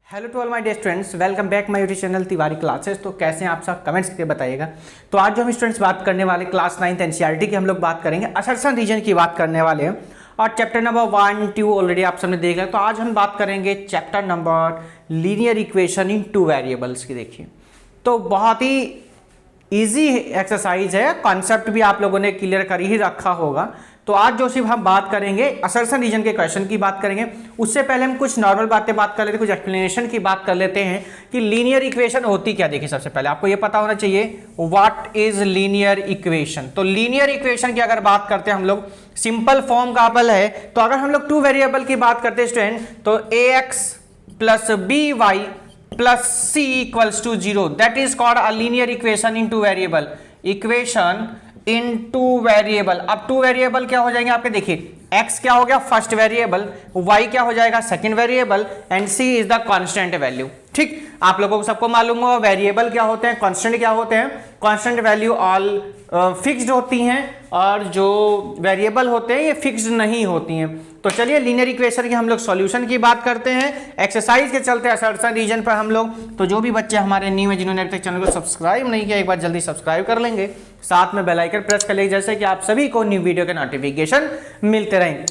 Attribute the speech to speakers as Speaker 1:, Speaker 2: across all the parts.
Speaker 1: Hello to all my dear students, welcome back my YouTube channel Tiwari classes. तो कैसे हैं आप सब, कमेंट्स करके बताइएगा। तो आज जो हम स्टूडेंट्स बात करने वाले क्लास 9th एनसीईआरटी की हम लोग बात करेंगे, असर्शन रीजन की बात करने वाले हैं और चैप्टर नंबर 1, 2 ऑलरेडी आप सबने देख लिया। तो आज हम बात करेंगे chapter number linear equation in two variables की। देखिए तो बहुत ही ईजी एक्सरसाइज है, कॉन्सेप्ट भी आप लोगों ने क्लियर कर ही रखा होगा। तो आज जो सिर्फ हम बात करेंगे असर्शन रीजन के क्वेश्चन की बात करेंगे। उससे पहले हम कुछ नॉर्मल बातें बात कर लेते हैं, कुछ एक्सप्लेनेशन की बात कर लेते हैं कि लीनियर इक्वेशन होती क्या। देखिए सबसे पहले आपको ये पता होना चाहिए व्हाट इज लीनियर इक्वेशन। तो लीनियर इक्वेशन की अगर बात करते हैं हम लोग, सिंपल फॉर्म का अपल है। तो अगर हम लोग टू वेरिएबल की बात करते हैं स्टूडेंट, तो ax plus B Y plus C equals to 0, that is called a linear equation in two variable. Equation in two variable. अब टू वेरिएबल क्या हो जाएंगे आपके, देखिए x क्या हो गया फर्स्ट वेरिएबल, y क्या हो जाएगा second variable and c is the constant value. ठीक, आप लोगों को सबको मालूम होगा वेरिएबल क्या होते हैं, कांस्टेंट क्या होते हैं। कांस्टेंट वैल्यू ऑल फिक्स्ड होती हैं और जो वेरिएबल होते हैं ये फिक्स्ड नहीं होती हैं। तो चलिए लीनियर इक्वेशन की हम लोग सॉल्यूशन की बात करते हैं एक्सरसाइज के चलते असर्शन रीजन पर हम लोग। तो जो भी बच्चे हमारे न्यू है जिन्होंने अभी तक चैनल को सब्सक्राइब नहीं किया, एक बार जल्दी सब्सक्राइब कर लेंगे, साथ में बेल आइकन प्रेस कर लेंगे, जैसे कि आप सभी को न्यू वीडियो के नोटिफिकेशन मिलते रहेंगे।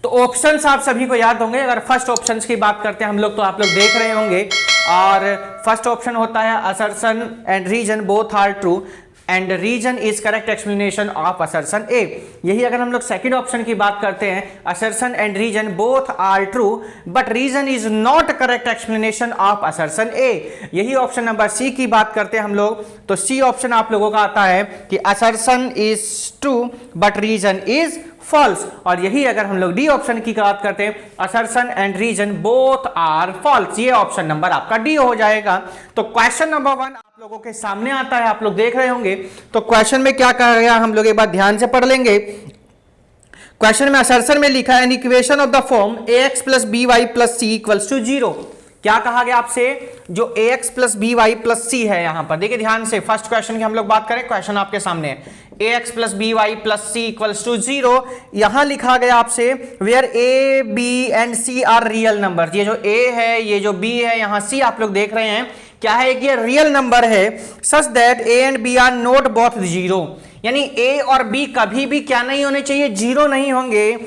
Speaker 1: तो ऑप्शंस आप सभी को याद होंगे। अगर फर्स्ट ऑप्शंस की बात करते हैं हम लोग, तो आप लोग देख रहे होंगे और फर्स्ट ऑप्शन होता है assertion and reason both are true and reason is correct explanation of assertion A. यही अगर हम लोग सेकंड ऑप्शन की बात करते हैं, assertion and reason both are true but reason is not correct explanation of assertion A. यही option number C की बात करते हैं हम लोग, तो सी ऑप्शन आप लोगों का आता है कि assertion is true but reason is false. और यही अगर हम लोग डी ऑप्शन की बात करते हैं, assertion and reason both are false, ये ऑप्शन नंबर आपका डी हो जाएगा। तो क्वेश्चन नंबर 1 आप लोगों के सामने आता है, आप लोग देख रहे होंगे। तो क्वेश्चन में क्या कहा गया हम लोग एक बार ध्यान से पढ़ लेंगे। क्वेश्चन में असर्शन में लिखा है an equation of the form ax plus B Y plus C equals to 0। क्या कहा गया आपसे, जो ax plus B Y plus C है यहां पर, देखिए ध्यान से फर्स्ट क्वेश्चन की हम लोग बात करें, क्वेश्चन आपके सामने है ax plus B Y plus C equals to 0। यहां लिखा गया आपसे where a b and c are real number. ये जो a है, ये जो b है, यहां c आप लोग देख रहे हैं क्या है कि ये रियल नंबर है, such that a and b are not both 0। यानी a और b कभी भी क्या नहीं होने चाहिए, 0 नहीं होंगे।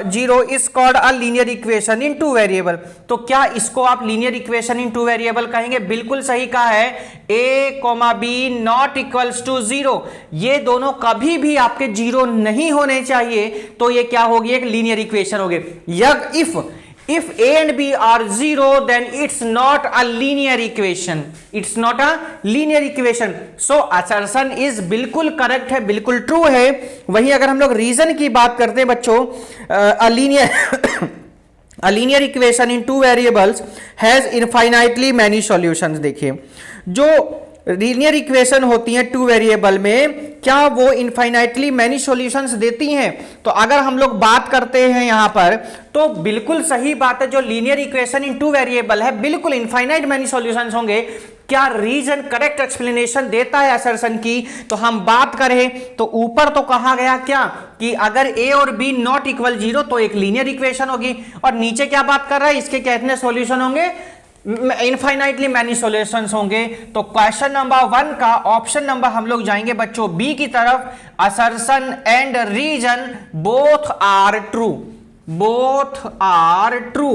Speaker 1: 0 is called a linear equation in two variable. तो क्या इसको आप linear equation in two variable कहेंगे? बिल्कुल सही कहा है, a, b not equals to 0। ये दोनों कभी भी आपके 0 नहीं होने चाहिए, तो ये क्या होगी, एक लीनियर इक्वेशन होगी। If a and b are 0 then it's not a linear equation, it's not a linear equation। so assertion is बिल्कुल करेक्ट है, बिल्कुल ट्रू है। वहीं अगर हम लोग रीजन की बात करते हैं बच्चों, a linear equation in two variables has infinitely many solutions। देखिए जो लीनियर इक्वेशन होती हैं टू वेरिएबल में, क्या वो इनफाइनाइटली मैनी सॉल्यूशंस देती हैं? तो अगर हम लोग बात करते हैं यहां पर, तो बिल्कुल सही बात है, जो linear equation in two variable है बिल्कुल इनफाइनाइट मैनी सॉल्यूशंस होंगे। क्या रीजन करेक्ट एक्सप्लेनेशन देता है असर्शन की? तो हम बात करें तो ऊपर तो कहा गया क्या कि अगर a और b नॉट इक्वल 0 तो एक लीनियर इक्वेशन होगी, और नीचे क्या बात कर रहा है, इसके कितने सॉल्यूशन होंगे, इनफाइनाइटली मैनी सॉल्यूशंस होंगे। तो क्वेश्चन नंबर 1 का ऑप्शन नंबर हम लोग जाएंगे बच्चों बी की तरफ, assertion and reason both are true, both are true.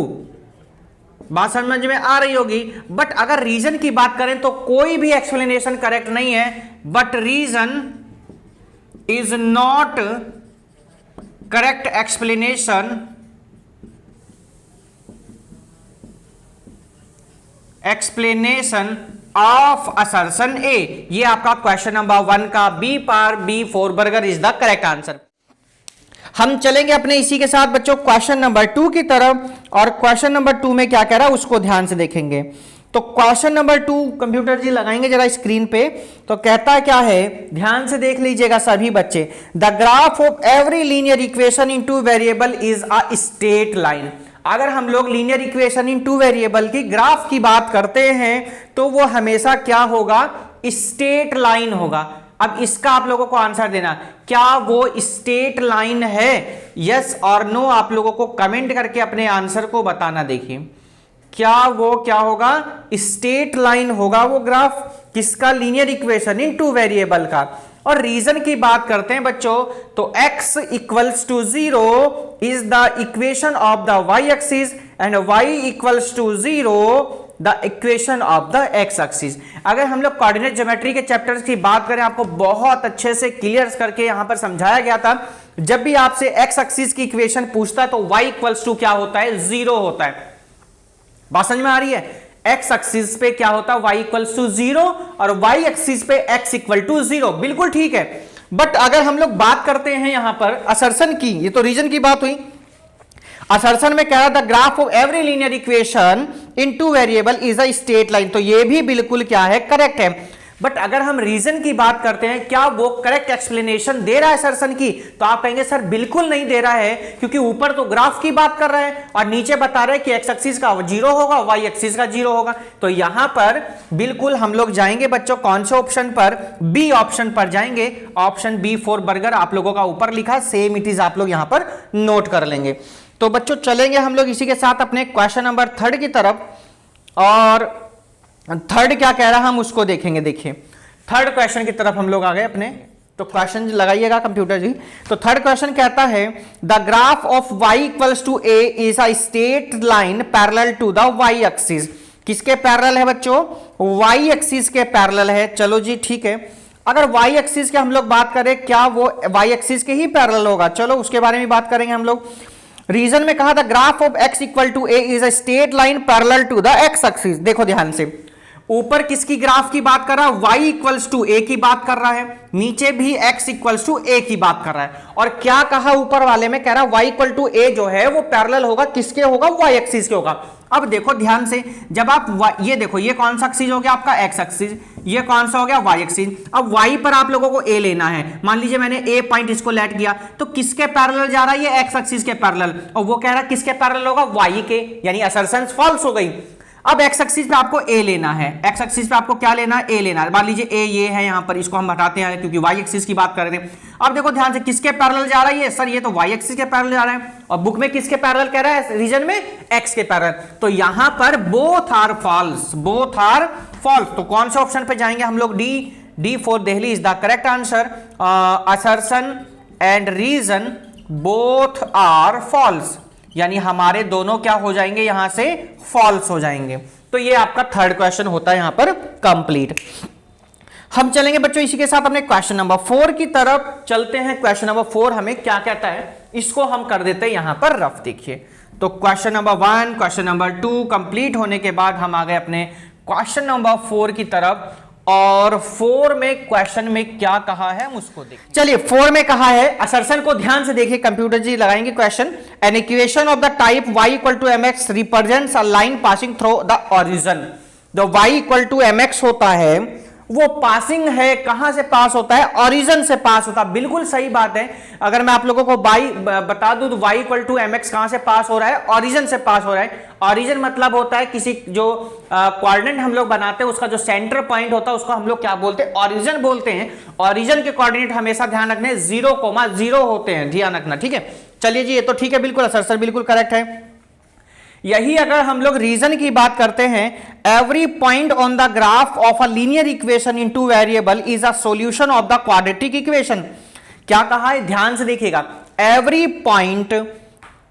Speaker 1: बात समझ में आ रही होगी। बट अगर रीजन की बात करें तो कोई भी एक्सप्लेनेशन करेक्ट नहीं है, but reason is not correct explanation of assertion A. ये आपका क्वेश्चन नंबर 1 का बी पार B for burger is the correct answer. हम चलेंगे अपने इसी के साथ बच्चों क्वेश्चन नंबर 2 की तरफ, और क्वेश्चन नंबर 2 में क्या कह रहा है उसको ध्यान से देखेंगे। तो क्वेश्चन नंबर 2 कंप्यूटर जी लगाएंगे जरा स्क्रीन पे। तो कहता है क्या है, ध्यान से देख लीजिएगा सभी बच्चे, the graph of every linear equation in two variable is a straight line. अगर हम लोग linear equation in two variable की ग्राफ की बात करते हैं तो वो हमेशा क्या होगा, स्ट्रेट लाइन होगा। अब इसका आप लोगों को आंसर देना, क्या वो स्ट्रेट लाइन है, यस और नो आप लोगों को कमेंट करके अपने आंसर को बताना। देखिए क्या वो क्या होगा, स्ट्रेट लाइन होगा वो ग्राफ, किसका, linear equation in two variable का। और रीजन की बात करते हैं बच्चों, तो x equals to 0 is the equation of the y axis and y equals to 0 the equation of the x axis. अगर हम लोग कोऑर्डिनेट ज्योमेट्री के चैप्टर्स की बात करें, आपको बहुत अच्छे से क्लियर करके यहां पर समझाया गया था। जब भी आपसे x एक्सिस की इक्वेशन पूछता है तो y इक्वल्स टू क्या होता है, 0 होता है। बात समझ में आ रही है? x एक्सिस पे क्या होता है, y इक्वल्स टू 0 और y एक्सिस पे x इक्वल टू 0, बिल्कुल ठीक है। बट अगर हम लोग बात करते हैं यहां पर असर्शन की, ये तो रीजन की बात हुई, असर्शन में कह रहा था graph of every linear equation in two variable is a straight line, तो ये भी बिल्कुल क्या है, करेक्ट है। बट अगर हम रीजन की बात करते हैं, क्या वो करेक्ट एक्सप्लेनेशन दे रहा है असर्शन की, तो आप कहेंगे सर बिल्कुल नहीं दे रहा है, क्योंकि ऊपर तो ग्राफ की बात कर रहा है और नीचे बता रहे हैं कि x एक्सिस का 0 होगा, y एक्सिस का 0 होगा। तो यहां पर बिल्कुल हम लोग जाएंगे बच्चों कौन से ऑप्शन पर, बी ऑप्शन पर जाएंगे। ऑप्शन बी फॉर बर्गर आप लोगों का ऊपर लिखा, सेम इट इज आप लोग यहां पर नोट कर लेंगे। तो बच्चों चलेंगे हम लोग इसी के साथ अपने क्वेश्चन नंबर 3 की तरफ, और थर्ड क्या कह रहा है हम उसको देखेंगे। देखिए थर्ड क्वेश्चन की तरफ हम लोग आ गए अपने, तो क्वेश्चन लगाइएगा कंप्यूटर जी। तो थर्ड क्वेश्चन कहता है the graph of y equals to a is a straight line parallel to the y axis. किसके पैरेलल है बच्चों, y एक्सिस के पैरेलल है। चलो जी ठीक है, अगर y एक्सिस के हम लोग बात करें, क्या वो y एक्सिस के ही पैरेलल होगा, चलो उसके बारे में बात करेंगे हम लोग। रीजन में कहा था graph of x equal to a is a straight line parallel to the x axis. देखो ध्यान से, ऊपर किसकी ग्राफ की बात कर रहा है, y इक्वल्स टू a की बात कर रहा है, नीचे भी x इक्वल्स टू a की बात कर रहा है। और क्या कहा ऊपर वाले में, कह रहा है y इक्वल टू a जो है वो पैरेलल होगा, किसके होगा, y एक्सिस के होगा। अब देखो ध्यान से, जब आप ये देखो, ये कौन सा एक्सिस हो गया आपका, x एक्सिस, ये कौन सा हो गया, y एक्सिस। अब y पर आप लोगों को a लेना है, मान लीजिए मैंने a पॉइंट इसको लेट किया, तो किसके पैरेलल जा रहा है, ये x एक्सिस के पैरेलल, और वो कह रहा है किसके पैरेलल होगा, y के, यानी असर्शन फॉल्स हो गई। अब x एक्सिस पे आपको a लेना है, x एक्सिस पे आपको क्या लेना है, a लेना है। मान लीजिए a ये है, यहां पर इसको हम हटाते हैं क्योंकि y एक्सिस की बात कर रहे थे। अब देखो ध्यान से, किसके पैरेलल जा रहा है ये, सर ये तो y एक्सिस के पैरेलल जा रहा है, और बुक में किसके पैरेलल कह रहा है, रीजन में x के पैरेलल। तो यहां पर both are false, both are false. तो कौन से ऑप्शन पे जाएंगे हम लोग, D for Delhi is the correct answer. Assertion and reason both are false, यानी हमारे दोनों क्या हो जाएंगे, यहां से फॉल्स हो जाएंगे। तो ये आपका थर्ड क्वेश्चन होता है यहां पर कंप्लीट। हम चलेंगे बच्चों इसी के साथ अपने क्वेश्चन नंबर 4 की तरफ चलते हैं। क्वेश्चन नंबर 4 हमें क्या कहता है, इसको हम कर देते हैं यहां पर रफ। देखिए तो question number 1, question number 2 complete होने के बाद हम आ गए अपने क्वेश्चन नंबर 4 की तरफ, और 4 में क्वेश्चन में क्या कहा है हम उसको देखिए। चलिए 4 में कहा है, असर्शन को ध्यान से देखिए, कंप्यूटर जी लगाएंगे question. An equation of the type y equal to mx represents a line passing through the origin. जो y इक्वल टू mx होता है वो पासिंग है, कहां से पास होता है, ओरिजिन से पास होता है। बिल्कुल सही बात है। अगर मैं आप लोगों को बता दूं तो y इक्वल टू mx कहां से पास हो रहा है, ओरिजिन से पास हो रहा है। ओरिजिन मतलब होता है किसी जो कोऑर्डिनेट हम लोग बनाते हैं उसका जो सेंटर पॉइंट होता है उसको हम लोग क्या बोलते हैं, ओरिजिन बोलते हैं। ओरिजिन के कोऑर्डिनेट हमेशा ध्यान रखने 0,0 होते हैं, ध्यान रखना, ठीक है। चलिए जी ये तो ठीक है, बिल्कुल असर बिल्कुल करेक्ट है। यही अगर हम लोग रीजन की बात करते हैं, every point on the graph of a linear equation in two variable is a solution of the quadratic equation. क्या कहा है, ध्यान से देखिएगा, every point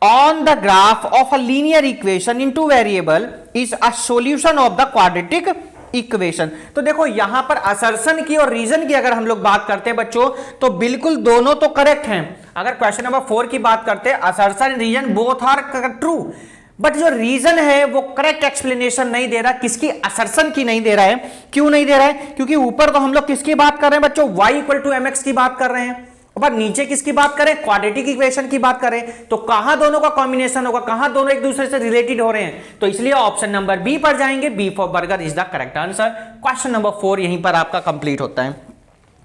Speaker 1: on the graph of a linear equation in two variable is a solution of the quadratic equation. तो देखो यहां पर असर्शन की और रीजन की अगर हम लोग बात करते हैं बच्चों, तो बिल्कुल दोनों तो करेक्ट हैं। अगर क्वेश्चन नंबर 4 की बात करते हैं, assertion reason both are true, but जो रीजन है वो करेक्ट एक्सप्लेनेशन नहीं दे रहा, किसकी, असर्शन की नहीं दे रहा है। क्यों नहीं दे रहा है, क्योंकि ऊपर तो हम लोग किसकी बात कर रहे हैं बच्चों, y इक्वल टू mx की बात कर रहे हैं, और नीचे किसकी बात करें, क्वाड्रेटिक इक्वेशन की बात करें। तो कहां दोनों का कॉम्बिनेशन होगा, कहां दोनों एक दूसरे से रिलेटेड हो रहे हैं, तो इसलिए ऑप्शन नंबर बी पर जाएंगे। B for burger is the correct answer. Question number 4 यहीं पर आपका कंप्लीट होता है।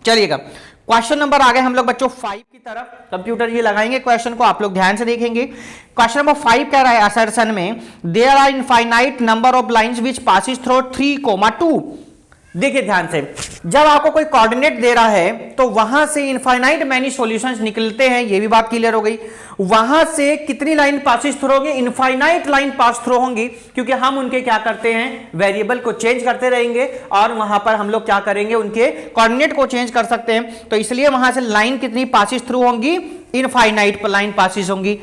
Speaker 1: चलिएगा क्वेश्चन नंबर आ गए हम लोग बच्चों 5 की तरफ। कंप्यूटर ये लगाएंगे क्वेश्चन को, आप लोग ध्यान से देखेंगे। क्वेश्चन नंबर 5 कह रहा है असर्शन में there are infinite number of lines which passes through 3,2। देखिए ध्यान से, जब आपको कोई कोऑर्डिनेट दे रहा है तो वहां से इनफाइनाइट मैनी सॉल्यूशंस निकलते हैं, ये भी बात क्लियर हो गई। वहां से कितनी लाइन पासिस थ्रू होगी, इनफाइनाइट लाइन पास थ्रू होंगी, क्योंकि हम उनके क्या करते हैं, वेरिएबल को चेंज करते रहेंगे और वहां पर हम लोग क्या करेंगे, उनके कोऑर्डिनेट को चेंज कर सकते हैं। तो इसलिए वहां से लाइन कितनी पासिस थ्रू होंगी, इनफाइनाइट लाइन पासिस होंगी।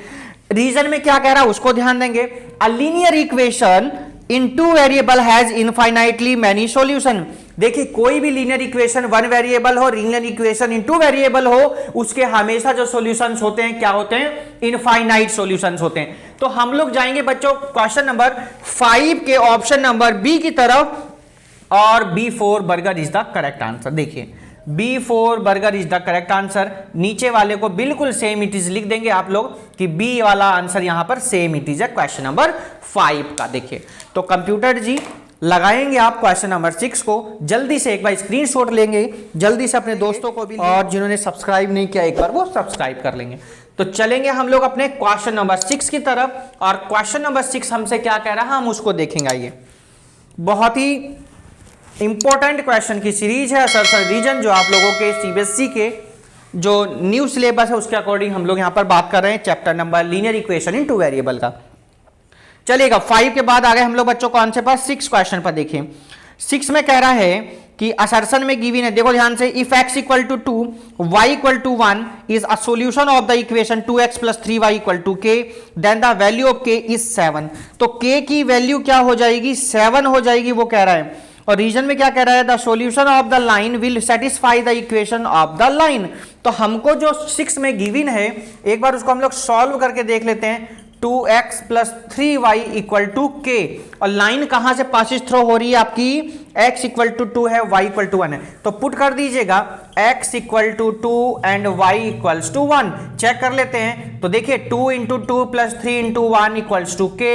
Speaker 1: रीजन में क्या कह रहा है उसको ध्यान देंगे। अ linear equation in two variable has infinitely many solution. देखिए कोई भी लीनियर इक्वेशन वन वेरिएबल हो, linear equation in two variable हो, उसके हमेशा जो सॉल्यूशंस होते हैं क्या होते हैं, इनफाइनाइट सॉल्यूशंस होते हैं। तो हम लोग जाएंगे बच्चों क्वेश्चन नंबर 5 के ऑप्शन नंबर बी की तरफ, और B4 burger is the correct answer. देखिए B4 burger is the correct answer. नीचे वाले को बिल्कुल सेम इट इज लिख देंगे आप लोग कि बी वाला आंसर यहां पर सेम इट इज है क्वेश्चन नंबर 5 का। देखिए तो कंप्यूटर जी लगाएंगे आप क्वेश्चन नंबर 6 को, जल्दी से एक बार स्क्रीनशॉट लेंगे, जल्दी से अपने दोस्तों को भी, और जिन्होंने सब्सक्राइब नहीं किया एक बार वो सब्सक्राइब कर लेंगे। तो चलेंगे हम लोग अपने क्वेश्चन नंबर 6 की तरफ, और क्वेश्चन नंबर 6 हमसे क्या कह रहा है हम उसको देखेंगे। ये बहुत ही इंपॉर्टेंट क्वेश्चन की सीरीज है असर्शन रीजन, जो आप लोगों के सीबीएसई के जो न्यू सिलेबस है उसके अकॉर्डिंग हम लोग यहां पर बात कर रहे हैं, chapter number linear equation in two variable का। चलिएगा 5 के बाद आ गए हम लोग बच्चों कौन से पास, 6 क्वेश्चन पर। देखिए 6 में कह रहा है कि असर्शन में गिवन है, देखो ध्यान से, if x equal to 2 y equal to 1 is a solution of the equation 2x plus 3y equal to k, then the value of k is 7। तो k की वैल्यू क्या हो जाएगी, 7 हो जाएगी, वो कह रहा है। और रीजन में क्या कह रहा है, the solution of the line will satisfy the equation of the line. तो हमको जो 6 में गिवन है एक बार उसको हम लोग सॉल्व करके देख लेते हैं। 2x plus 3y equal to k, और लाइन कहां से पासिस थ्रो हो रही है आपकी, x इक्वल टू 2 है, y इक्वल टू 1 है, तो पुट कर दीजिएगा x equal to 2 and y equals to 1। Check कर लेते हैं, तो देखिए 2 into 2 plus 3 into 1 equals to k,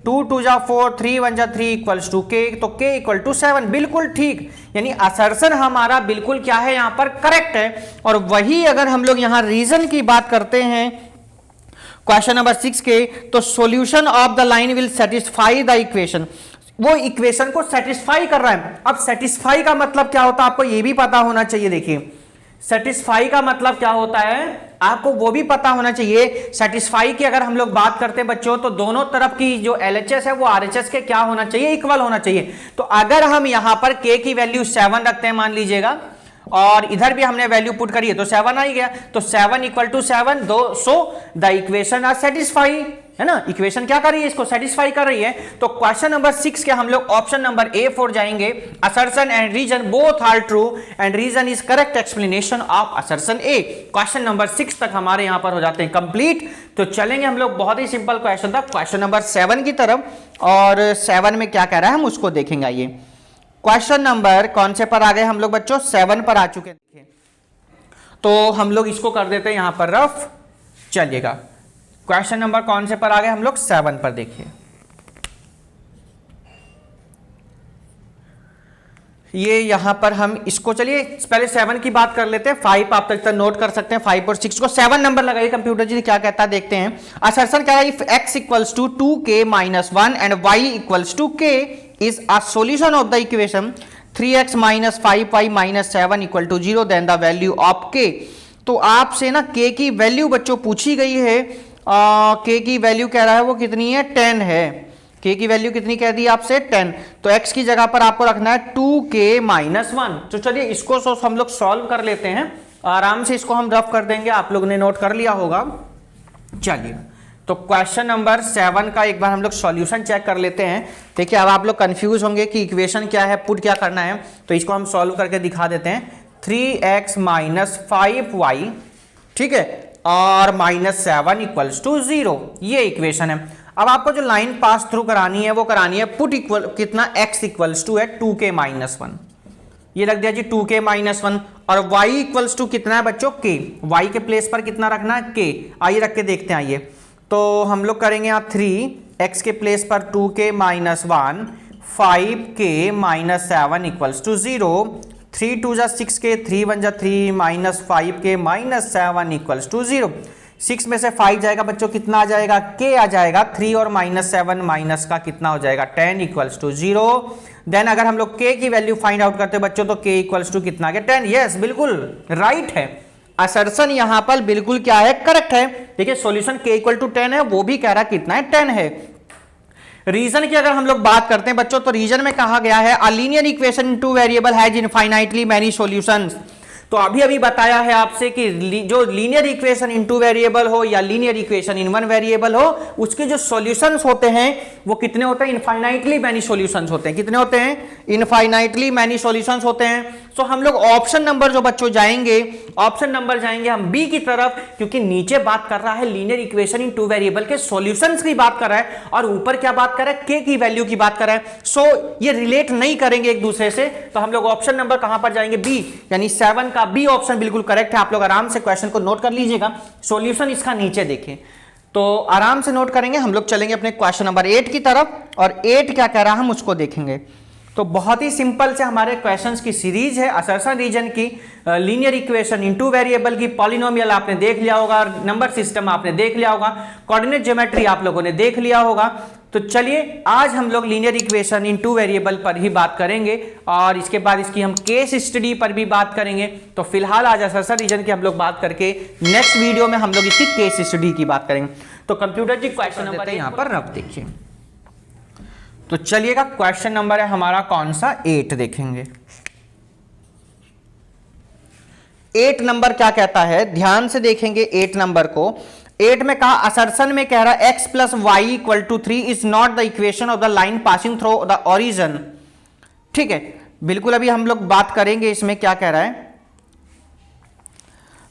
Speaker 1: 2 2 जा 4, 3 1 जा 3 इक्वल्स टू k, तो k इक्वल टू 7। बिल्कुल ठीक, यानी असर्शन हमारा बिल्कुल क्या है यहाँ पर करेक्ट है। और वही अगर हम लोग यहाँ रीजन की बात करते हैं क्वेश्चन नंबर 6 के, तो solution of the line will satisfy the equation, वो इक्वेशन को सेटिस्फाई कर रहा है। अब सेटिस्फाई का मतलब क्या होता है आपको ये भी पता होना चाहिए। देखिए सेटिस्फाई का मतलब क्या होता है आपको वो भी पता होना चाहिए। सेटिस्फाई की अगर हम लोग बात करते हैं बच्चों, तो दोनों तरफ की जो LHS है वो RHS के क्या होना चाहिए, इक्वल होना चाहिए। तो अगर हम यहां पर k की वैल्यू 7 रखते हैं मान लीजिएगा, और इधर भी हमने वैल्यू पुट करी है तो 7 आ ही गया, तो 7 equal to 7, so the equation are satisfy, है ना। इक्वेशन क्या कर रही है, इसको सेटिस्फाई कर रही है। तो क्वेश्चन नंबर 6 के हम लोग ऑप्शन नंबर A4 जाएंगे। Assertion and reason both are true and reason is correct explanation of assertion A। Question number 6 तक हमारे यहां पर हो जाते हैं कंप्लीट। तो चलेंगे हम लोग, बहुत ही सिंपल क्वेश्चन था, क्वेश्चन नंबर 7 की तरफ, और 7 में क्या कह रहा है हम उसको देखेंगे। आइए क्वेश्चन नंबर कौन से पर आ गए हम लोग बच्चों, 7 पर आ चुके हैं। तो हम लोग इसको कर देते हैं यहां पर रफ। चलिएगा क्वेश्चन नंबर कौन से पर आ गए हम लोग, 7 पर। देखिए ये यहां पर हम इसको, चलिए पहले 7 की बात कर लेते हैं। 5 आप तक नोट कर सकते हैं, 5 और 6 को 7 नंबर लगाइए। कंप्यूटर जी क्या कहता है देखते हैं। असर्शन क्या है, if x equals to 2k minus 1 and y equals to k is a solution of the equation 3x minus 5y minus 7 equal to 0, then the value of k। तो आपसे ना k की वैल्यू बच्चों पूछी गई है। k की value कह रहा है वो कितनी है, 10 है। k की वैल्यू कितनी कह दी आपसे, 10। तो x की जगह पर आपको रखना है 2k माइनस 1। तो चलिए इसको हम लोग सॉल्व कर लेते हैं, आराम से इसको हम रफ कर देंगे, आप लोगों ने नोट कर लिया होगा। चलिए तो क्वेश्चन नंबर 7 का एक बार हम लोग सॉल्यूशन चेक कर लेते हैं। देखिए अब आप लोग कंफ्यूज होंगे कि इक्वेशन क्या है, पुट क्या करना है, तो इसको हम सॉल्व करके दिखा देते हैं। 3x माइनस 5y, ठीक है, और माइनस 7 इक्वल्स टू 0, ये इक्वेशन है। अब आपको जो लाइन पास थ्रू करानी है वो करानी है पुट इक्वल कितना, x इक्वल्स टू है 2k माइनस 1, ये रख दिया जी 2k माइनस 1, और y इक्वल्स टू कितना है बच्चों, k, y के प्लेस पर कितना रखना है, k। आइए रख के देखते हैं। आइए तो हम लोग करेंगे यहाँ 3x के प्लेस पर 2k minus 1, 5k minus 7 equals to 0, 3 2 जा 6k, 3 1 जा 3 minus 5k minus 7 equals to 0। 6 में से 5 जाएगा बच्चों, कितना आ जाएगा, k आ जाएगा 3 और -7 माइनस का कितना हो जाएगा 10 इक्वल्स टू 0। देन अगर हम लोग k की वैल्यू फाइंड आउट करते हैं बच्चों तो k इक्वल्स टू कितना आ गया 10। यस बिल्कुल राइट है, असर्शन यहां पर बिल्कुल क्या है, करेक्ट है। देखिए सॉल्यूशन k इक्वल टू 10 है, वो भी कह रहा कितना है 10 है। रीजन की अगर हम लोग बात करते हैं बच्चों तो रीजन में कहा गया है अ linear equation in two variable has infinitely many solutions. तो अभी अभी बताया है आपसे कि जो linear equation in two variable हो या linear equation in one variable हो, उसके जो सॉल्यूशंस होते हैं वो कितने होते हैं, इनफाइनाइटली मैनी सॉल्यूशंस होते हैं। कितने होते हैं, इनफाइनाइटली मैनी सॉल्यूशंस होते हैं। सो हम लोग ऑप्शन नंबर जो बच्चों जाएंगे, ऑप्शन नंबर जाएंगे हम बी की तरफ, क्योंकि नीचे बात कर रहा है linear equation in two variable के सॉल्यूशंस की बात कर रहा है और ऊपर क्या बात कर रहा है, के की वैल्यू की बात कर रहा है। सो ये रिलेट नहीं करेंगे एक दूसरे से, तो हम लोग ऑप्शन नंबर कहां पर जाएंगे, बी, यानी 7 का बी ऑप्शन बिल्कुल करेक्ट है। आप लोग आराम से क्वेश्चन को नोट कर लीजिएगा, सॉल्यूशन इसका नीचे देखें तो आराम से नोट करेंगे। हम लोग चलेंगे अपने क्वेश्चन नंबर 8 की तरफ और 8 क्या कह रहा है हम उसको देखेंगे। तो बहुत ही सिंपल से हमारे क्वेश्चंस की सीरीज है असर्शन रीजन की, लीनियर इक्वेशन इनटू वेरिएबल की, पॉलिनोमियल आपने देख लिया होगा, नंबर सिस्टम आपने देख लिया होगा, कोऑर्डिनेट ज्योमेट्री आप लोगों ने देख लिया होगा। तो चलिए आज हम लोग लीनियर इक्वेशन इनटू वेरिएबल पर ही बात करेंगे और इसके बाद इसकी हम केस स्टडी पर भी बात करेंगे। तो फिलहाल आज असर्शन रीजन की हम लोग बात करके नेक्स्ट वीडियो में हम लोग इसकी केस स्टडी की बात करेंगे। तो कंप्यूटर जी क्वेश्चन नंबर यहाँ पर रख देखिए। तो चलिएगा क्वेश्चन नंबर है हमारा कौन सा, 8 देखेंगे। 8 नंबर क्या कहता है, ध्यान से देखेंगे 8 नंबर को। 8 में कहा असर्शन में कह रहा है x plus y equal to 3 is not the equation of the line passing through the origin. ठीक है, बिल्कुल अभी हम लोग बात करेंगे इसमें क्या कह रहा है।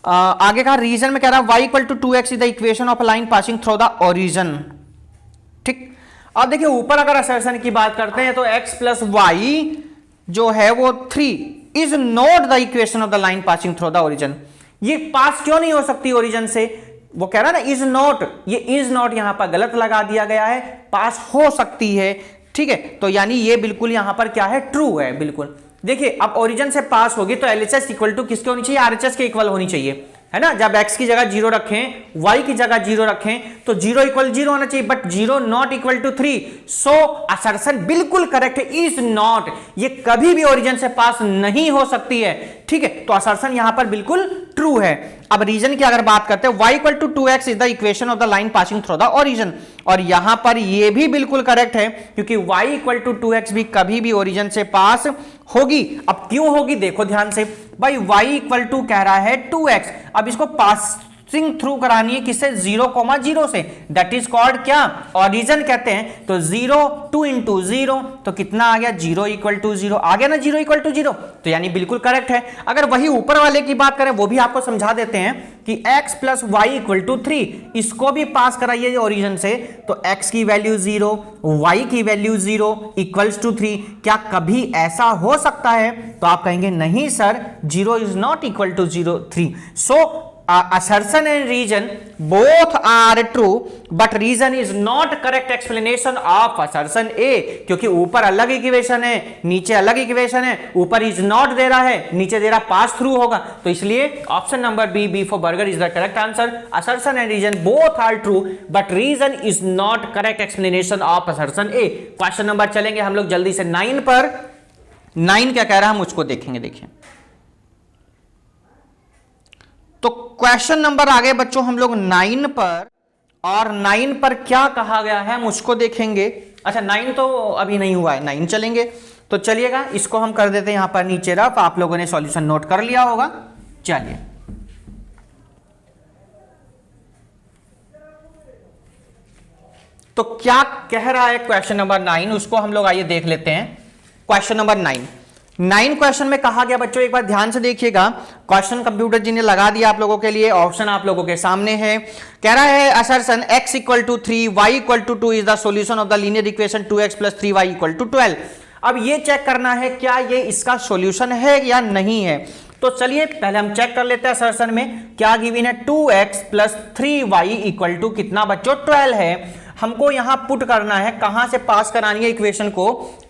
Speaker 1: आगे कहा रीजन में कह रहा है y equal to 2x is the equation of a line passing through the origin. ठीक, अब देखिए ऊपर अगर असर्शन की बात करते हैं तो x प्लस वाई जो है वो 3 is not the equation of the line passing through the origin. ये पास क्यों नहीं हो सकती ओरिजिन से, वो कह रहा है ना इज नॉट, ये इज नॉट यहां पर गलत लगा दिया गया है, पास हो सकती है। ठीक है, तो यानी ये बिल्कुल यहां पर क्या है, ट्रू है बिल्कुल। देखिए अब ओरिजिन से पास होगी तो एलएचएस इक्वल टू किसके होनी चाहिए, आरएचएस के इक्वल होनी चाहिए, है ना। जब x की जगह 0 रखें, y की जगह 0 रखें तो 0 इक्वल 0 होना चाहिए, but 0 not equal to 3। So assertion बिल्कुल करेक्ट है, इज नॉट, ये कभी भी ओरिजिन से पास नहीं हो सकती है। ठीक है, तो असर्शन यहां पर बिल्कुल ट्रू है। अब रीजन की अगर बात करते हैं y equal to 2x is the equation of the line passing through the origin, और यहां पर ये भी बिल्कुल करेक्ट है क्योंकि y इक्वल टू 2x भी कभी भी ओरिजिन से पास होगी। अब क्यों होगी देखो ध्यान से, भाई y इक्वल टू कह रहा है 2x, अब इसको पासिंग थ्रू करानी है किससे, 0,0 से, दैट इज कॉल्ड क्या, ओरिजिन कहते हैं। तो 0 2 इंटू 0 तो कितना आ गया, 0 इक्वल टू 0 आ गया ना, 0 इक्वल टू 0, तो यानी बिल्कुल करेक्ट है। अगर वही ऊपर वाले की बात करें वो भी आपको समझा देते हैं कि x plus y equal to 3, इसको भी पास कराइए ओरिजिन से, तो x की वैल्यू 0, y की वैल्यू 0 इक्वल्स टू 3। क्या कभी ऐसा हो सकता है, तो आप कहेंगे नहीं sir, 0 is not equal to 0 3। So assertion and reason both are true but reason is not correct explanation of assertion A, क्योंकि ऊपर अलग इक्वेशन है नीचे अलग इक्वेशन है, ऊपर इज नॉट दे रहा है नीचे दे रहा पास थ्रू होगा, तो इसलिए option number B for burger is the correct answer. assertion and reason both are true but reason is not correct explanation of assertion A। Question number चलेंगे हम लोग जल्दी से 9 पर। 9 क्या कह रहा है हम उसको देखेंगे। देखिए तो क्वेश्चन नंबर आ गए बच्चों हम लोग 9 पर, और 9 पर क्या कहा गया है हम उसको देखेंगे। अच्छा 9 तो अभी नहीं हुआ है, 9 चलेंगे। तो चलिएगा इसको हम कर देते हैं यहां पर नीचे रफ, आप लोगों ने सॉल्यूशन नोट कर लिया होगा। चलिए तो क्या कह रहा है क्वेश्चन नंबर 9, उसको हम लोग आइए देख लेते हैं। क्वेश्चन नंबर 9 क्वेश्चन में कहा गया बच्चों, एक बार ध्यान से देखिएगा, क्वेश्चन कंप्यूटर जी ने लगा दिया आप लोगों के लिए, ऑप्शन आप लोगों के सामने है। कह रहा है assertion x equal to 3 y equal to 2 is the solution of the linear equation 2x plus 3y equal to 12। अब ये चेक करना है क्या ये इसका सॉल्यूशन है या नहीं है। तो चलिए पहले हम चेक कर लेते हैं असर्शन में क्या गिवन है, 2x plus 3y equal to कितना बच्चों 12 है। हमको यहां पुट करना है, कहां से पास करानी है इक्वेशन को,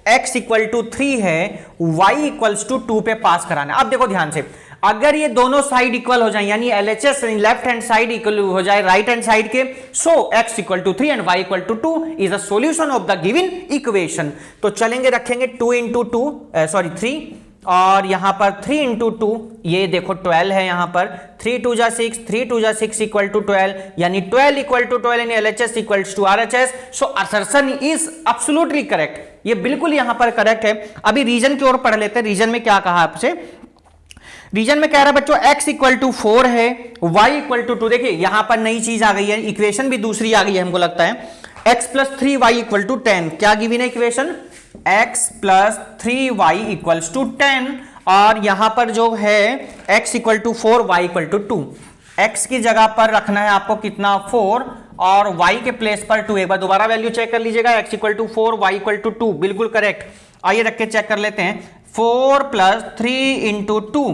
Speaker 1: x इक्वल टू 3 है, y इक्वल्स टू 2 पे पास कराना है। अब देखो ध्यान से, अगर ये दोनों साइड इक्वल हो जाए, यानी LHS left hand side equal हो जाए राइट हैंड साइड के, so x equal to 3 and y equal to 2 is a solution of the given equation. तो चलेंगे, रखेंगे 2 इंटू 3 और यहां पर 3 इंटू 2, ये देखो 12 है यहां पर, 3 2 जा 6, 3 2 जा 6 इक्वल टू 12, यानी 12 इक्वल टू 12 यानी LHS equals to RHS। So assertion is absolutely correct, ये बिल्कुल यहां पर करेक्ट है। अभी रीजन की ओर पढ़ लेते हैं। रीजन में क्या कहा आपसे, रीजन में कह रहा है बच्चों x इक्वल टू 4 है, y इक्वल टू 2। देखिए यहां पर नई चीज आ गई है, इक्वेशन भी दूसरी आ गई है हमको लगता है। x plus 3y equal to 10, क्या गिवन है equation, x plus 3y equals to 10, और यहां पर जो है x equal to 4, y equal to 2। x की जगह पर रखना है आपको कितना 4 और y के प्लेस पर 2। एक बार दोबारा वैल्यू चेक कर लीजिएगा, x equal to 4, y equal to 2, बिल्कुल करेक्ट। आइए रख के चेक कर लेते हैं, 4 प्लस 3 इंटू 2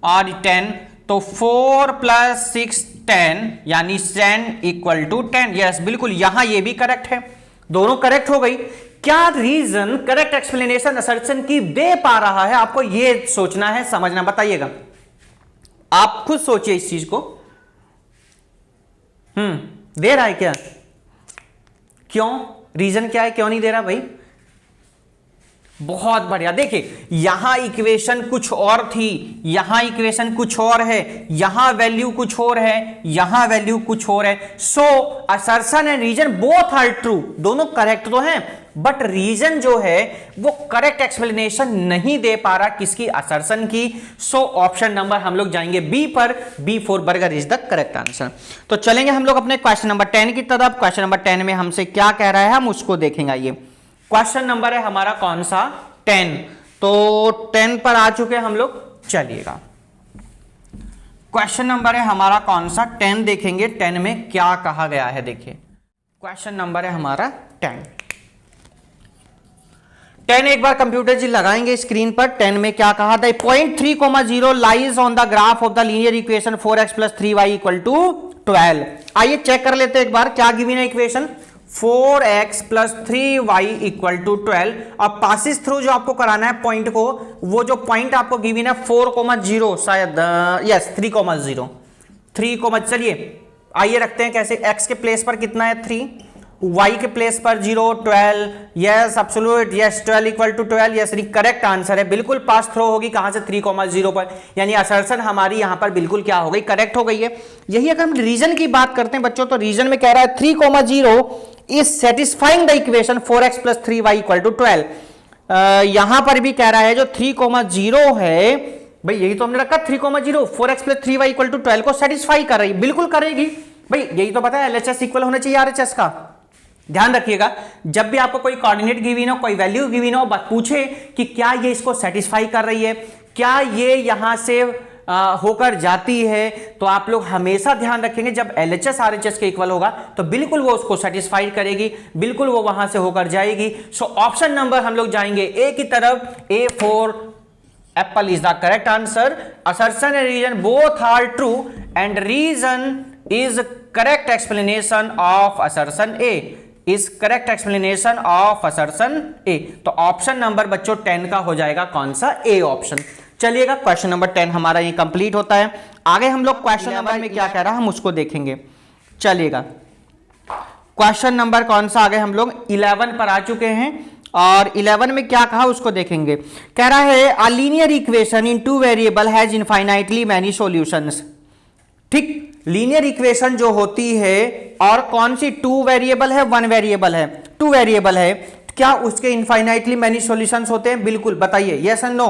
Speaker 1: और 10, तो 4 प्लस 6 10 यानी 10 इक्वल टू 10। यस बिल्कुल, यहां ये भी करेक्ट है, दोनों करेक्ट हो गई। क्या रीजन करेक्ट एक्सप्लेनेशन असर्शन की दे पा रहा है, आपको ये सोचना है, समझना, बताइएगा। आप खुद सोचिए इस चीज को। दे रहा है क्या, क्यों, रीजन क्या है, क्यों नहीं दे रहा भाई? बहुत बढ़िया। देखिए यहां इक्वेशन कुछ और थी, यहां इक्वेशन कुछ और है, यहां वैल्यू कुछ और है, यहां वैल्यू कुछ और है। So assertion and reason both are true, दोनों करेक्ट तो हैं, बट रीजन जो है वो करेक्ट एक्सप्लेनेशन नहीं दे पा रहा किसकी, असर्शन की। सो ऑप्शन नंबर हम लोग जाएंगे बी पर, B4 burger is the correct answer. तो चलेंगे हम लोग अपने क्वेश्चन नंबर 10 की तरफ। क्वेश्चन नंबर 10 में हमसे क्या कह रहा है, हम उसको देखेंगे। ये क्वेश्चन नंबर है हमारा कौन सा, 10। तो 10 पर आ चुके हम लोग, चलिएगा क्वेश्चन नंबर है हमारा कौन सा, 10 देखेंगे 10 में क्या कहा गया है। देखिए क्वेश्चन नंबर है हमारा 10 एक बार कंप्यूटर जी लगाएंगे स्क्रीन पर। 10 में क्या कहा था, point 3,0 lies on the graph of the linear equation 4x plus 3y equal to 12। आइए चेक कर लेते हैं एक बार, क्या गिवन है equation, 4x plus 3y equal to 12। अब पासिस थ्रू जो आपको कराना है पॉइंट को, वो जो पॉइंट आपको गिवन है 4,0 शायद, यस 3,0। चलिए आइए रखते हैं कैसे, x के प्लेस पर कितना है 3, y के प्लेस पर 0, 12, yes absolute, yes 12 equal to 12, yes correct answer है, बिल्कुल पास थ्रो होगी कहां से 3,0 पर, यानी असर्शन हमारी यहां पर बिल्कुल क्या हो गई, करेक्ट हो गई है। यही अगर हम रीजन की बात करते हैं बच्चों, तो रीजन में कह रहा है 3,0 is satisfying the equation 4x plus 3y equal to 12। यहां पर भी कह रहा है जो 3,0 है, भाई यही तो हमने रखा 3,0, 4x plus 3y equal to 12 को सेटिस्फाई कर रही, बिल्कुल करेगी भाई, यही तो पता है LHS इक्वल होना चाहिए RHS का। ध्यान रखिएगा, जब भी आपको कोई कोऑर्डिनेट गिवन हो, कोई वैल्यू गिवन हो, बात पूछे कि क्या ये इसको सेटिस्फाई कर रही है, क्या ये यहां से होकर जाती है, तो आप लोग हमेशा ध्यान रखेंगे जब LHS RHS के इक्वल होगा तो बिल्कुल वो उसको सेटिस्फाई करेगी, बिल्कुल वो वहां से होकर जाएगी। सो ऑप्शन नंबर हम लोग जाएंगे ए की तरफ, A4 apple is the correct answer. Assertion and reason both are true and reason is correct explanation of assertion A, is correct explanation of assertion A. तो ऑप्शन नंबर बच्चों 10 का हो जाएगा कौन सा, ए ऑप्शन। चलिएगा क्वेश्चन नंबर 10 हमारा ये कंप्लीट होता है। आगे हम लोग क्वेश्चन नंबर में क्या कह रहा है हम उसको देखेंगे। चलिएगा क्वेश्चन नंबर कौन सा, आगे हम लोग 11 पर आ चुके हैं और 11 में क्या कहा उसको देखेंगे। कह रहा है अ linear equation in two variable has infinitely many solutions. ठीक, लीनियर इक्वेशन जो होती है और कौन सी, 2 वेरिएबल है 1 वेरिएबल है, 2 वेरिएबल है, क्या उसके इनफाइनाइटली मैनी सॉल्यूशंस होते हैं? बिल्कुल, बताइए यस एंड नो,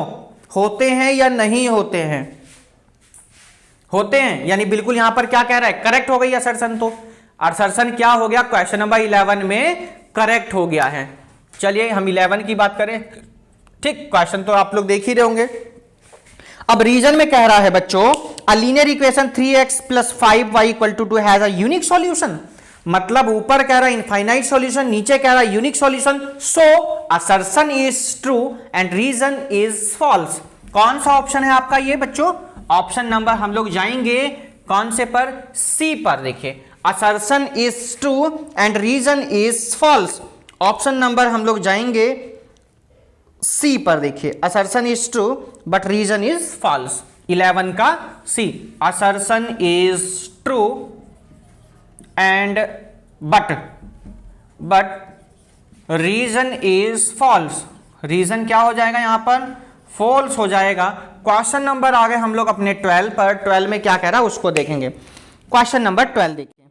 Speaker 1: होते हैं या नहीं होते हैं? होते हैं, यानी बिल्कुल यहां पर क्या कह रहा है, करेक्ट हो गई असर्शन। तो असर्शन क्या हो गया, क्वेश्चन नंबर 11 में करेक्ट हो गया है। चलिए हम 11 की बात करें। ठीक, क्वेश्चन तो आप लोग देख ही रहे होंगे। अब रीजन में कह रहा है बच्चों a linear equation 3x plus 5y equal to 2 has a unique solution. मतलब ऊपर कह रहा है इनफाइनाइट सॉल्यूशन, नीचे कह रहा है unique solution. So assertion is true and reason is false. कौन सा ऑप्शन है आपका ये बच्चों? ऑप्शन नंबर हम लोग जाएंगे कौन से पर, सी पर। देखिए assertion is true and reason is false. Option number हम लोग जाएंगे सी पर। देखिए assertion is true but reason is false. 11 का C, assertion is true and but reason is false. Reason क्या हो जाएगा यहां पर, फॉल्स हो जाएगा। क्वेश्चन नंबर आगे हम लोग अपने 12 पर, 12 में क्या कह रहा है उसको देखेंगे। क्वेश्चन नंबर 12 देखिए।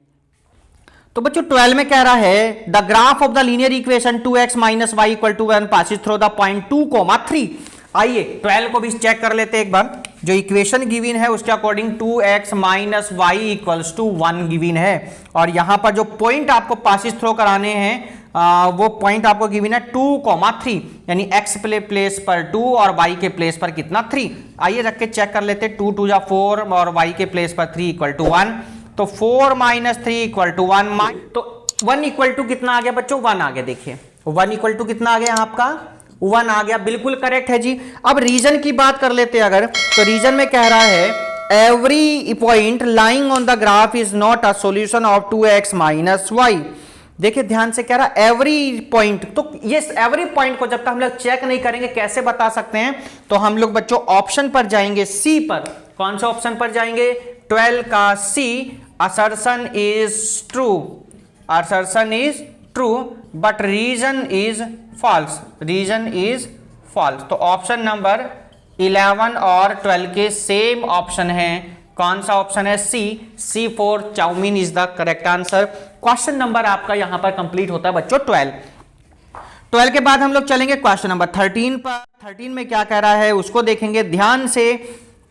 Speaker 1: तो बच्चों 12 में कह रहा है the graph of the linear equation 2x minus y equal to 1 passes through the point 2,3। आइए 12 को भी चेक कर लेते हैं एक बार। जो इक्वेशन गिवन है उसके according 2x minus y equals to 1 given है, और यहां पर जो पॉइंट आपको पासिस थ्रो कराने हैं वो पॉइंट आपको गिवन है 2,3, यानी x प्लेस पर 2 और y के प्लेस पर कितना 3। आइए रख के चेक कर लेते हैं। 2 2 जा 4 और y के प्लेस पर 3 इक्वल टू 1, तो 4 माइनस 3 इक्वल टू 1, तो 1 इक्वल टू कितना आ गया बच्चों, 1 आ गया। देखिए 1 इक्वल टू कितना आ गया आपका, 1 आ गया, बिल्कुल करेक्ट है जी। अब रीजन की बात कर लेते हैं अगर, तो रीजन में कह रहा है every point lying on the graph is not a solution of 2x minus y. देखिए ध्यान से कह रहा है एवरी पॉइंट, तो ये एवरी पॉइंट को जब तक हम लोग चेक नहीं करेंगे कैसे बता सकते हैं, तो हम लोग बच्चों ऑप्शन पर जाएंगे, सी पर। कौन सा ऑप्शन पर जाएंगे, 12 का C, assertion is true, assertion is true but reason is false, reason is false. तो ऑप्शन नंबर 11 और 12 के सेम ऑप्शन है। कौन सा ऑप्शन है, C, C4 chowmein is the correct answer. Question number आपका यहां पर कंप्लीट होता है बच्चों 12। 12 के बाद हम लोग चलेंगे क्वेश्चन नंबर 13 पर। 13 में क्या कह रहा है उसको देखेंगे ध्यान से,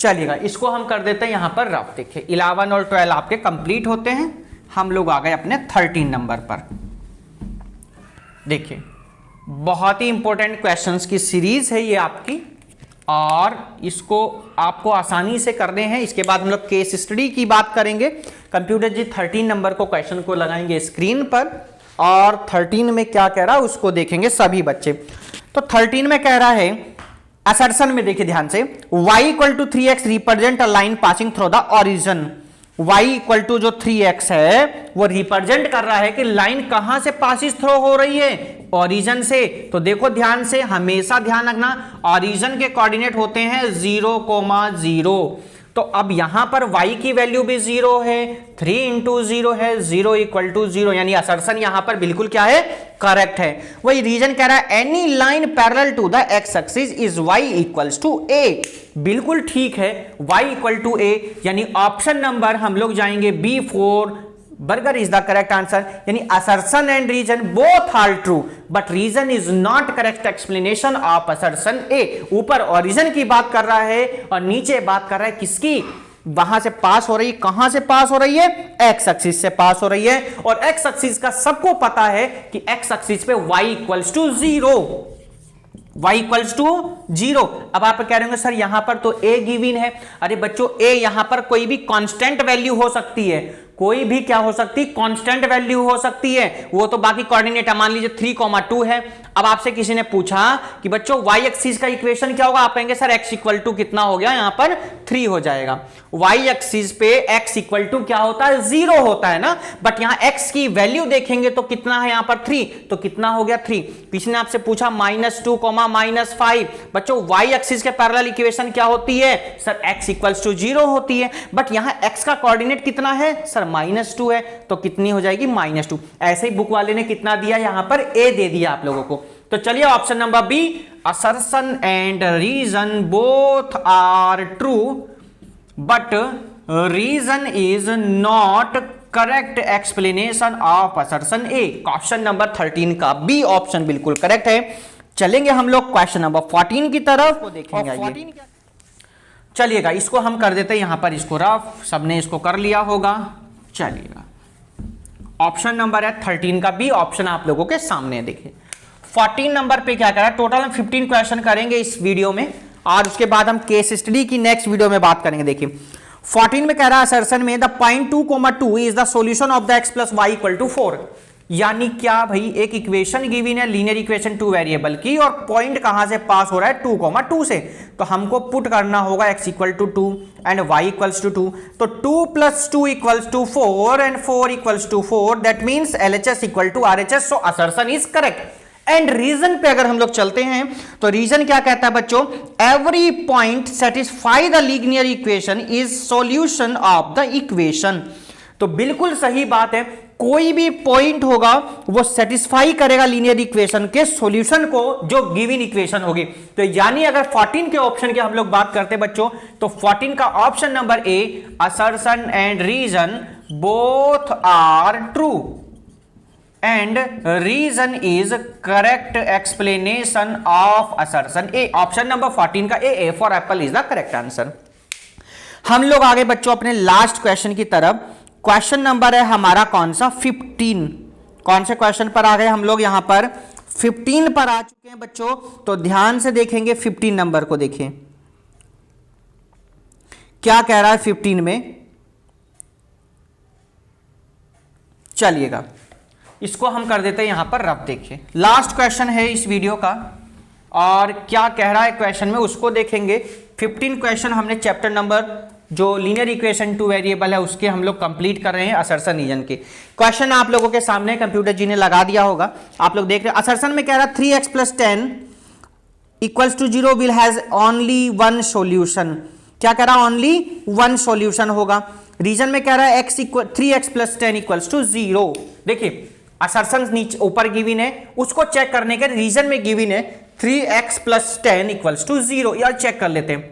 Speaker 1: चलिएगा इसको हम कर देते हैं यहां पर रफ। देखिए 11 और 12 आपके कंप्लीट होते हैं, हम लोग आ गए अपने 13 नंबर पर। देखिए बहुत ही इंपॉर्टेंट क्वेश्चंस की सीरीज है ये आपकी, और इसको आपको आसानी से करने हैं। इसके बाद हम लोग केस स्टडी की बात करेंगे। कंप्यूटर जी 13 नंबर को क्वेश्चन को लगाएंगे स्क्रीन पर, और 13 में क्या कह रहा है उसको देखेंगे सभी बच्चे। तो 13 में कह रहा है असर्शन में देखिए ध्यान से, y equal to 3x represent a line passing through the origin. y equal to जो 3x है वो रिप्रेजेंट कर रहा है कि लाइन कहां से पासिस थ्रो हो रही है, ओरिजिन से। तो देखो ध्यान से, हमेशा ध्यान रखना ओरिजिन के कोऑर्डिनेट होते हैं 0,0। तो अब यहां पर y की वैल्यू भी 0 है, 3 इंटू 0 है, 0 इक्वल टू 0, यानी असर्शन यहां पर बिल्कुल क्या है, करेक्ट है। वही रीजन कह रहा है any line parallel to the X axis is y equals to a। बिल्कुल ठीक है, y इक्वल टू a, यानी ऑप्शन नंबर हम लोग जाएंगे B4 burger is the correct answer. यानी assertion and reason both are true but reason is not correct explanation of assertion A. ऊपर origin की बात कर रहा है और नीचे बात कर रहा है किसकी, वहां से पास हो रही है, कहां से पास हो रही है, एक्स एक्सिस से पास हो रही है। और एक्स एक्सिस का सबको पता है कि एक्स एक्सिस पे y equals to 0, y equals to 0। अब आप कह रहे होंगे सर यहां पर तो a गिवन है। अरे बच्चों a यहां पर कोई भी कांस्टेंट वैल्यू हो सकती है, कोई भी क्या हो सकती है, कांस्टेंट वैल्यू हो सकती है। वो तो बाकी कोऑर्डिनेट मान लीजिए 3,2 है। अब आपसे किसी ने पूछा कि बच्चों y एक्सिस का इक्वेशन क्या होगा, आप कहेंगे सर x इक्वल टू कितना हो गया, यहां पर 3 हो जाएगा। y एक्सिस पे x इक्वल टू क्या होता है, 0 होता है ना, बट यहां x की वैल्यू देखेंगे तो कितना है यहां पर 3, तो कितना हो गया 3। किसी ने आपसे पूछा -2, -5। बच्चों y एक्सिस के पैरेलल इक्वेशन क्या होती है, सर x इक्वल्स टू 0 होती है, बट यहां x का कोऑर्डिनेट कितना है, सर -2 है, तो कितनी हो जाएगी -2। ऐसे ही बुक वाले ने कितना दिया, यहां पर a दे दिया आप लोगों को। तो चलिए option number B, assertion and reason both are true but reason is not correct explanation of assertion A. Question number 13 का बी ऑप्शन बिल्कुल करेक्ट है। चलेंगे हम लोग क्वेश्चन नंबर 14 की तरफ, देखेंगे। चलिएगा इसको हम कर देते हैं यहां पर, इसको रफ, सबने इसको कर लिया होगा। चलिएगा ऑप्शन नंबर है 13 का बी ऑप्शन आप लोगों के सामने। देखिए 14 नंबर पे क्या करा, टोटल हम 15 क्वेश्चन करेंगे इस वीडियो में, और उसके बाद हम केस स्टडी की नेक्स्ट वीडियो में बात करेंगे। देखिए 14 में कह रहा है असर्शन में the point 2,2 is the solution of the x plus y equal to 4। यानी क्या भाई, एक इक्वेशन गिवन है, लीनियर इक्वेशन 2 वेरिएबल की, और पॉइंट कहां से पास हो रहा है, 2,2 से। तो हमको पुट करना होगा x equal to 2 and y equals to 2। तो 2 plus 2 equals to 4 and 4 equals to 4, that means LHS equal to RHS। So assertion is correct. And reason पे अगर हम लोग चलते हैं तो रीजन क्या कहता है बच्चों, every point satisfy the linear equation is solution of the equation. तो बिल्कुल सही बात है, कोई भी पॉइंट होगा वो सेटिस्फाई करेगा लीनियर इक्वेशन के सॉल्यूशन को जो गिवन इक्वेशन होगी। तो यानी अगर 14 के ऑप्शन की हम लोग बात करते हैं बच्चों, तो 14 का option number A, assertion and reason both are true and reason is correct explanation of assertion A. Option number 14 का A for apple is the correct answer. हम लोग आगे बच्चों अपने लास्ट क्वेश्चन की तरफ। क्वेश्चन नंबर है हमारा कौन सा, 15। कौन से क्वेश्चन पर आ गए हम लोग, यहां पर 15 पर आ चुके हैं बच्चों। तो ध्यान से देखेंगे 15 नंबर को, देखें क्या कह रहा है 15 में। चलिएगा इसको हम कर देते हैं यहां पर रफ। देखिए लास्ट क्वेश्चन है इस वीडियो का और क्या कह रहा है क्वेश्चन में उसको देखेंगे। 15 क्वेश्चन हमने चैप्टर नंबर जो लीनियर इक्वेशन टू वेरिएबल है उसके हम लोग कंप्लीट कर रहे हैं असर्शन रीजन के। क्वेश्चन आप लोगों के सामने कंप्यूटर जी ने लगा दिया होगा, आप लोग देख रहे हैं। असर्शन में कह रहा है 3x + 10 = 0 will has only one solution. क्या कह रहा है, ओनली वन सॉल्यूशन होगा। रीजन में कह रहा है 3x + 10 = 0। देखिए असर्शन नीचे ऊपर गिवन है, उसको चेक करने के रीजन में गिवन है 3x + 10 = 0। यार चेक कर लेते हैं,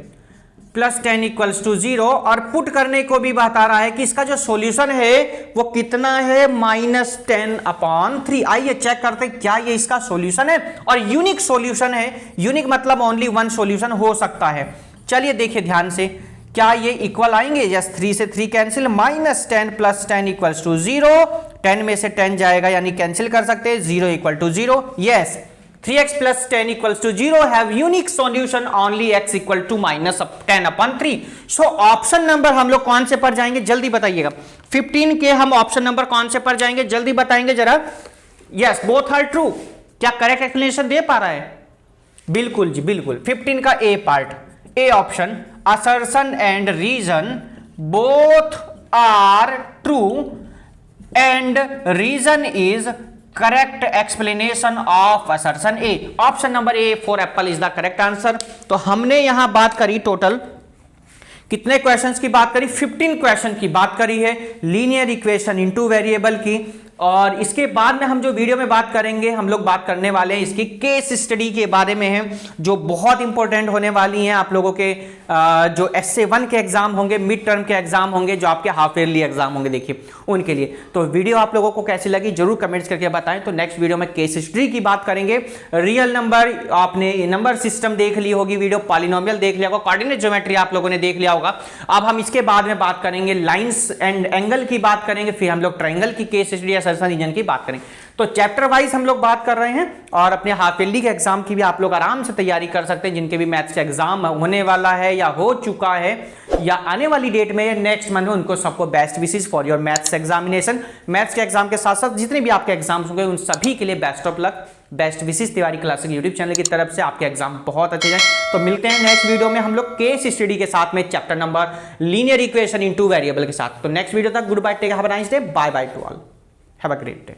Speaker 1: +10 = 0 और पुट करने को भी बता रहा है कि इसका जो सॉल्यूशन है वो कितना है, -10/3। आइए चेक करते हैं क्या ये इसका सॉल्यूशन है और यूनिक सॉल्यूशन है। यूनिक मतलब ओनली वन सॉल्यूशन हो सकता है। चलिए देखिए ध्यान से, क्या ये इक्वल आएंगे, यस 3 से 3 कैंसिल, -10 + 10 = 0। 10 में से 10 जाएगा यानी कैंसिल कर सकते हैं, 0 = 0। Yes 3x + 10 = 0 have unique solution only x = -10/3। So option number हम लोग कौन से पर जाएंगे जल्दी बताइएगा। 15 के हम ऑप्शन नंबर कौन से पर जाएंगे जल्दी बताएंगे जरा। Yes both are true. क्या करेक्ट एक्सप्लेनेशन दे पा रहा है, बिल्कुल जी बिल्कुल। 15 का A part, A option, assertion and reason both are true and reason is correct explanation of assertion A. Option number A for apple is the correct answer. तो हमने यहां बात करी टोटल कितने क्वेश्चंस की बात करी, 15 क्वेश्चन की बात करी है लीनियर इक्वेशन इनटू वेरिएबल की। और इसके बाद में हम जो वीडियो में बात करेंगे, हम लोग बात करने वाले हैं इसकी केस स्टडी के बारे में है, जो बहुत इंपॉर्टेंट होने वाली हैं आप लोगों के जो एसए 1 के एग्जाम होंगे, मिड टर्म के एग्जाम होंगे, जो आपके हाफ ईयरली एग्जाम होंगे, देखिए उनके लिए। तो वीडियो आप लोगों को कैसी लगी जरूर कमेंट्स करके बताएं। तो नेक्स्ट वीडियो में केस स्टडी की बात करेंगे, रियल नंबर, आपने नंबर सिस्टम देख ली होगी वीडियो, पॉलिनोमियल देख लिया होगा, कोऑर्डिनेट ज्योमेट्री आप लोगों ने देख लिया होगा। अब हम इसके बाद में बात करेंगे लाइंस एंड एंगल की बात करेंगे, फिर हम लोग ट्रायंगल की केस स्टडी असर्शन रीजन की बात करेंगे। तो चैप्टर वाइज हम लोग बात कर रहे हैं और अपने हाफ ईयरली के एग्जाम की भी आप लोग आराम से तैयारी कर सकते हैं, जिनके भी मैथ्स का एग्जाम होने वाला है या हो चुका है या आने वाली डेट में नेक्स्ट मंथ में, उनको सबको best wishes for your maths examination. Maths के एग्जाम के साथ साथ जितने भी आपके एग्जाम्स होंगे उन सभी के लिए best of luck, best wishes Tiwari classic YouTube channel की तरफ से आपके एग्जाम बहुत अच्छे जाए। तो मिलते हैं नेक्स्ट वीडियो में हम लोग केस स्टडी के साथ में, chapter number linear equation in two variable के साथ। तो नेक्स्ट वीडियो तक good bye, take have a nice day, bye bye to all, have a great day.